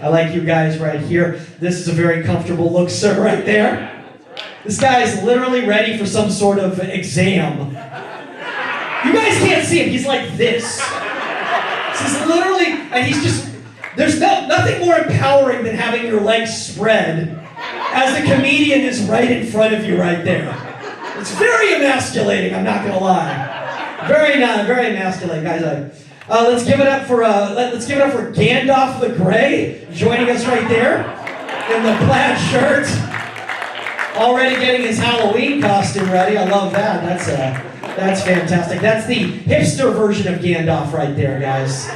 I like you guys right here. This is a very comfortable look, sir, right there. This guy is literally ready for some sort of exam. You guys can't see him. He's like this. This is literally, and he's just, there's nothing more empowering than having your legs spread as the comedian is right in front of you right there. It's very emasculating, I'm not gonna lie. Very emasculating, guys. Let's give it up for Gandalf the Grey joining us right there in the plaid shirt. Already getting his Halloween costume ready. I love that. That's fantastic. That's the hipster version of Gandalf right there, guys.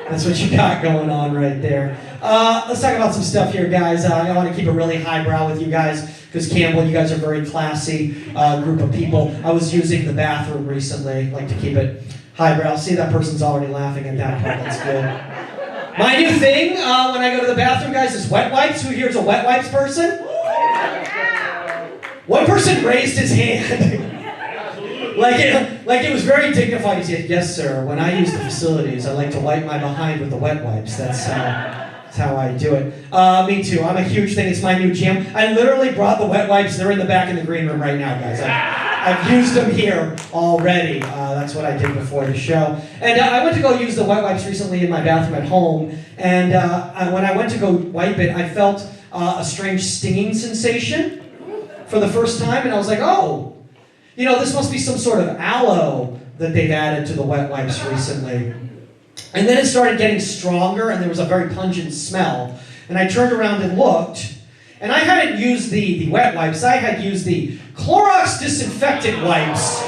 That's what you got going on right there. Let's talk about some stuff here, guys. I want to keep it really highbrow with you guys because Campbell, you guys are a very classy group of people. I was using the bathroom recently. Like to keep it highbrow. See, that person's already laughing at that part. That's good. My new thing when I go to the bathroom, guys, is wet wipes. Who here is a wet wipes person? One person raised his hand. like it was very dignified. He said, "Yes, sir. When I use the facilities, I like to wipe my behind with the wet wipes. That's how I do it." Me too. I'm a huge thing. It's my new jam. I literally brought the wet wipes. They're in the back in the green room right now, guys. I've used them here already. That's what I did before the show. And I went to go use the wet wipes recently in my bathroom at home. And when I went to go wipe it, I felt a strange stinging sensation for the first time. And I was like, oh, you know, this must be some sort of aloe that they've added to the wet wipes recently. And then it started getting stronger, and there was a very pungent smell. And I turned around and looked, and I hadn't used the wet wipes. I had used the Clorox disinfectant wipes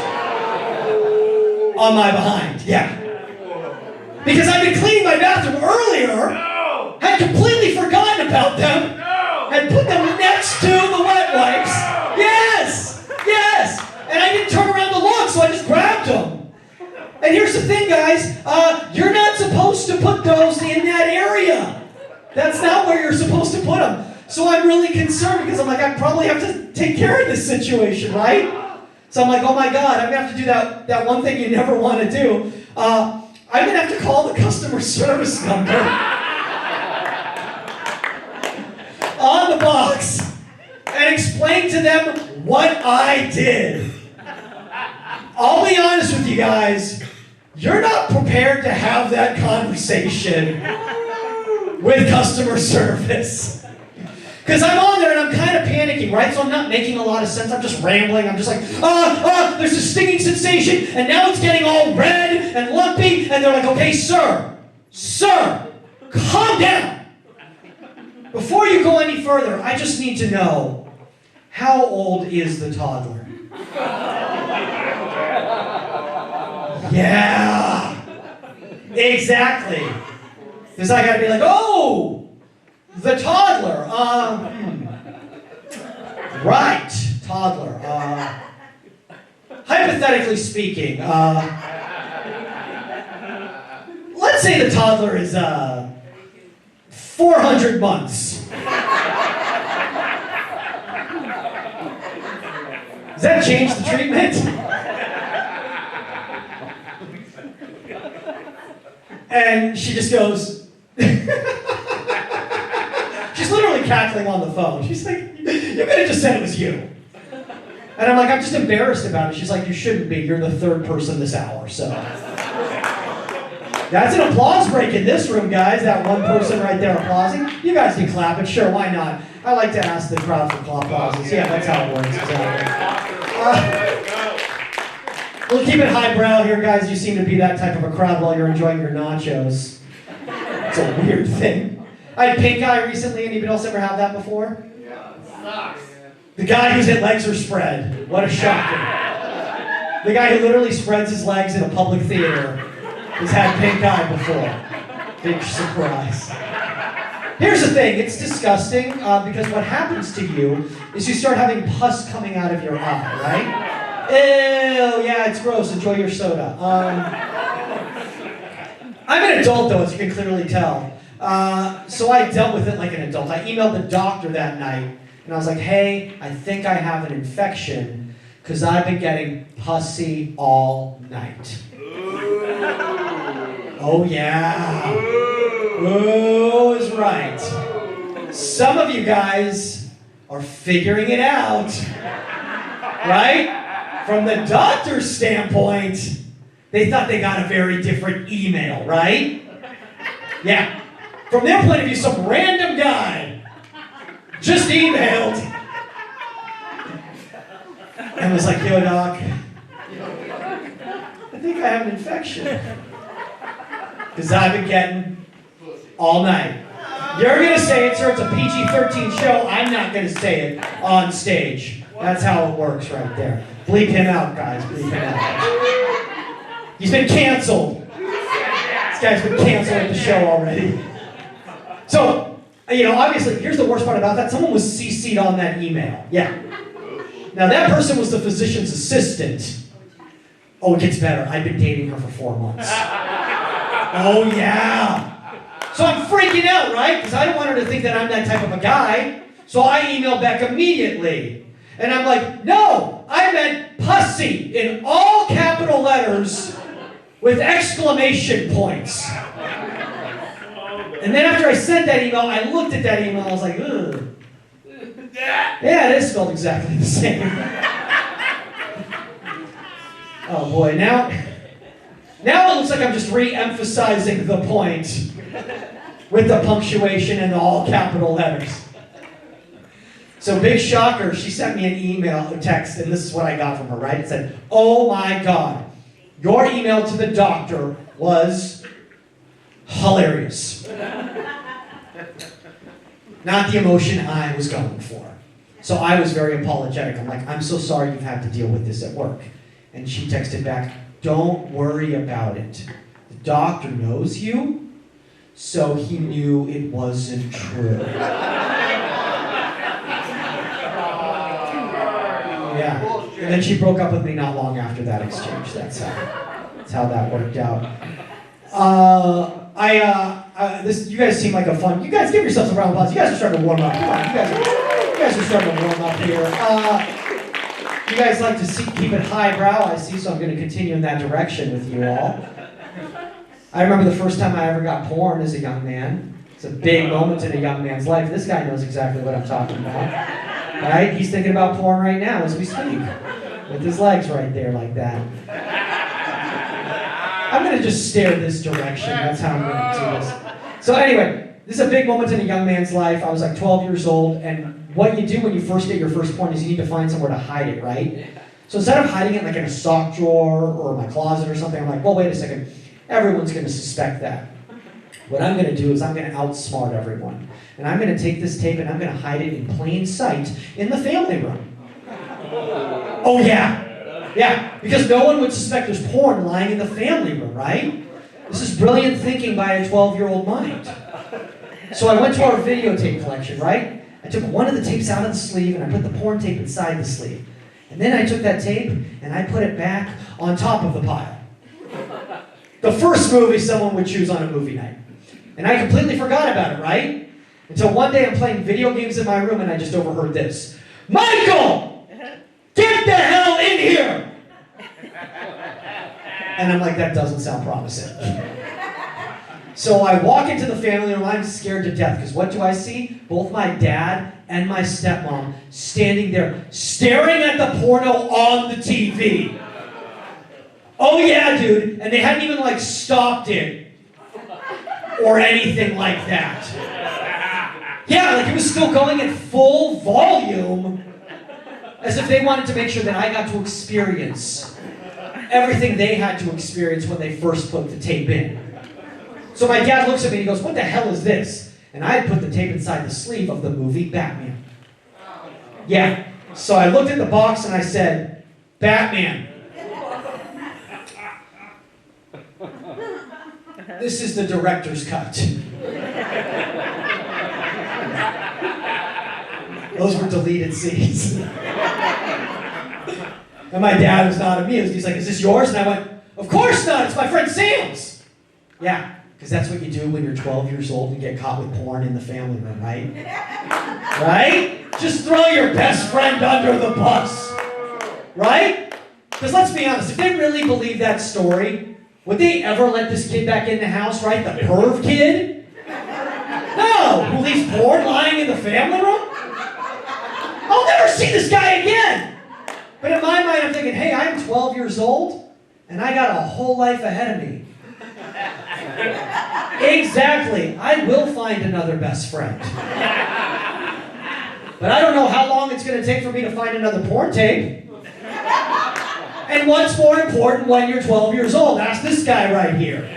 on my behind. Yeah. Because I'd been cleaning my bathroom earlier, had completely forgotten about them, had put them next to the wet wipes. Yes! And I didn't turn around to look, so I just grabbed them. And here's the thing, guys. You're not supposed to put those in that area. That's not where you're supposed to put them. So I'm really concerned because I'm like, I probably have to take care of this situation, right? So I'm like, oh my God, I'm going to have to do that one thing you never want to do. I'm going to have to call the customer service number on the box and explain to them what I did. I'll be honest with you guys, you're not prepared to have that conversation with customer service. Because I'm on there and I'm kind of panicking, right? So I'm not making a lot of sense. I'm just rambling. I'm just like, there's a stinging sensation, and now it's getting all red and lumpy. And they're like, okay, sir, calm down. Before you go any further, I just need to know, how old is the toddler? Yeah, exactly. Because I got to be like, oh, the toddler. Right, toddler. Hypothetically speaking, let's say the toddler is 400 months. Does that change the treatment? And she just goes, she's literally cackling on the phone. She's like, you could have just said it was you. And I'm like, I'm just embarrassed about it. She's like, you shouldn't be. You're the third person this hour, so. That's an applause break in this room, guys. That one person right there applauding. You guys can clap it. Sure, why not? I like to ask the crowd for applauses. Yeah, that's how it works. Exactly. We'll keep it highbrow here, guys. You seem to be that type of a crowd while you're enjoying your nachos. It's a weird thing. I had pink eye recently. Anybody else ever have that before? Yeah, it sucks. The guy whose legs are spread. What a shocker. The guy who literally spreads his legs in a public theater has had pink eye before. Big surprise. Here's the thing. It's disgusting because what happens to you is you start having pus coming out of your eye, right? Ew, yeah, it's gross. Enjoy your soda. I'm an adult, though, as you can clearly tell. So I dealt with it like an adult. I emailed the doctor that night, and I was like, hey, I think I have an infection because I've been getting pussy all night. Oh, yeah. Who is right? Some of you guys are figuring it out, right? From the doctor's standpoint, they thought they got a very different email, right? Yeah. From their point of view, some random guy just emailed and was like, yo, doc, I think I have an infection. Because I've been getting all night. You're going to say it, sir. It's a PG-13 show. I'm not going to say it on stage. That's how it works right there. Bleep him out, guys. Bleep him out. He's been canceled. This guy's been canceled at the show already. So, obviously, here's the worst part about that. Someone was CC'd on that email. Yeah. Now, that person was the physician's assistant. Oh, it gets better. I've been dating her for 4 months. Oh, yeah. So I'm freaking out, right? Because I don't want her to think that I'm that type of a guy. So I email back immediately. And I'm like, no, I meant pussy in all capital letters with exclamation points. And then after I sent that email, I looked at that email and I was like, ugh. Yeah, it is spelled exactly the same. Oh boy, now it looks like I'm just re-emphasizing the point with the punctuation and all capital letters. So big shocker, she sent me an email, a text, and this is what I got from her, right? It said, oh my God, your email to the doctor was hilarious. Not the emotion I was going for. So I was very apologetic. I'm like, I'm so sorry you've had to deal with this at work. And she texted back, don't worry about it. The doctor knows you, so he knew it wasn't true. Yeah. And then she broke up with me not long after that exchange. That's how that worked out. You guys seem like a fun. You guys give yourselves a round of applause. You guys are starting to warm up. Come on, you guys are starting to warm up here. You guys like to keep it highbrow, I see, so I'm going to continue in that direction with you all. I remember the first time I ever got porn as a young man. It's a big moment in a young man's life. This guy knows exactly what I'm talking about. Right? He's thinking about porn right now as we speak. With his legs right there like that. I'm going to just stare this direction. That's how I'm going to do this. So anyway, this is a big moment in a young man's life. I was like 12 years old, and what you do when you first get your first porn is you need to find somewhere to hide it, right? So instead of hiding it like in a sock drawer or my closet or something, I'm like, well, wait a second. Everyone's going to suspect that. What I'm going to do is I'm going to outsmart everyone. And I'm going to take this tape and I'm going to hide it in plain sight in the family room. Oh, yeah. Yeah, because no one would suspect there's porn lying in the family room, right? This is brilliant thinking by a 12-year-old mind. So I went to our videotape collection, right? I took one of the tapes out of the sleeve and I put the porn tape inside the sleeve. And then I took that tape and I put it back on top of the pile. The first movie someone would choose on a movie night. And I completely forgot about it, right? Until one day I'm playing video games in my room and I just overheard this. Michael! Get the hell in here! And I'm like, that doesn't sound promising. So I walk into the family room, I'm scared to death, because what do I see? Both my dad and my stepmom standing there, staring at the porno on the TV. Oh yeah, dude, and they hadn't even stopped it, or anything like that. Yeah, it was still going at full volume, as if they wanted to make sure that I got to experience everything they had to experience when they first put the tape in. So my dad looks at me and he goes, what the hell is this? And I had put the tape inside the sleeve of the movie Batman. Yeah. So I looked at the box and I said, Batman. This is the director's cut. Those were deleted scenes. And my dad was not amused. He's like, is this yours? And I went, of course not. It's my friend Sam's. Yeah. Because that's what you do when you're 12 years old and get caught with porn in the family room, right? Right? Just throw your best friend under the bus. Right? Because let's be honest, if they really believe that story, would they ever let this kid back in the house, right? The perv kid? know who leaves porn lying in the family room? I'll never see this guy again. But in my mind, I'm thinking, hey, I'm 12 years old, and I got a whole life ahead of me. Exactly. I will find another best friend. But I don't know how long it's going to take for me to find another porn tape. And what's more important when you're 12 years old? Ask this guy right here.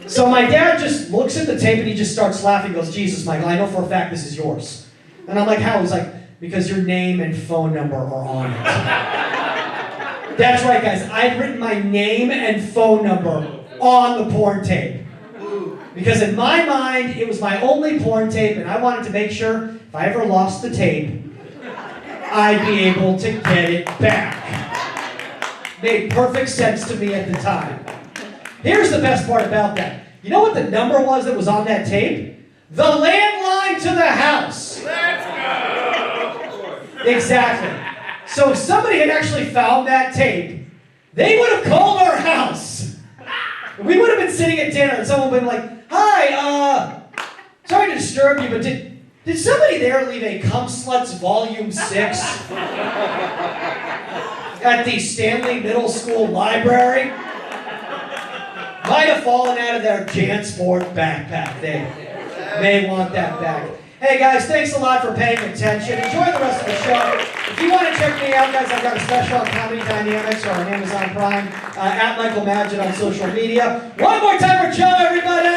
So my dad just looks at the tape and he just starts laughing. He goes, Jesus, Michael, I know for a fact this is yours. And I'm like, how? He's like, because your name and phone number are on it. That's right, guys. I've written my name and phone number on the porn tape. Because in my mind, it was my only porn tape, and I wanted to make sure if I ever lost the tape, I'd be able to get it back. Made perfect sense to me at the time. Here's the best part about that. You know what the number was that was on that tape? The landline to the house. Let's go! Exactly. So if somebody had actually found that tape, they would have called our house. We would have been sitting at dinner and someone would have been like, hi, sorry to disturb you, but did somebody there leave a Cum Sluts Volume 6 at the Stanley Middle School Library? Might have fallen out of their JanSport backpack. They may want that back. Hey guys, thanks a lot for paying attention. Enjoy the rest of the show. If you want to check me out, guys, I've got a special on Comedy Dynamics or on Amazon Prime, at Michael Magid on social media. One more time for Joe, everybody!